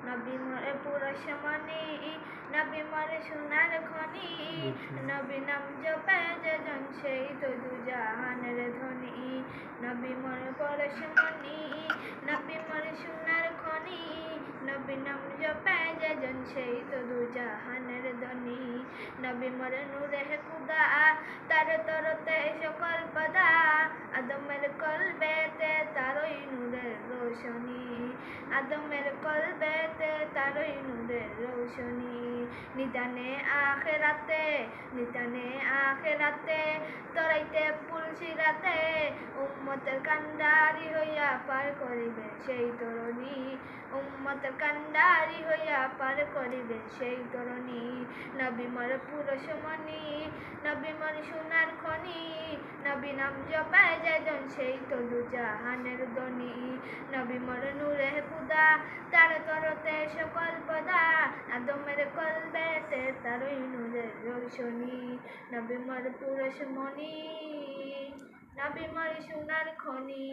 নবী মোরে পুরুষমণি, নবী মোরে সোনার খনি, নবী নাম জপে যেজন সেই তো দুজাহানের ধনী। নবী মোরে পুরুষমণি, নবী মোরে সোনার খনি, নবী নাম জপে যেজন সেই তো দুজাহানের ধনী। নবী মোরে নূরে খুদা, তার তরতে সকল পদা, আদমের কলবেতে তারই নূরের রোশনী, আদমের কলবেতে তারই নূরের রোশনী। নিদানে আখেরাতে, নিদানে আখেরাতে, তরাইতে পুলসিরাতে, উম্মতের কান্ডারি হইয়া পার করিবে সেই তরণী, উম্মতের কান্ডারি হইয়া পার করিবে সেই তরণী। নবী মোর পুরুষমণি, নবী মোর সোনার খনি, নবী নাম জপায় যেজন সেই তো দুজাহানের ধনী। নবী মোর নূরে খুদা, তার তরতে সকল পদা, আদমের কলবেতে তারই নূরের রোশনী। নবী মোর পুরুষমণি, নবী মোর সোনার খনি।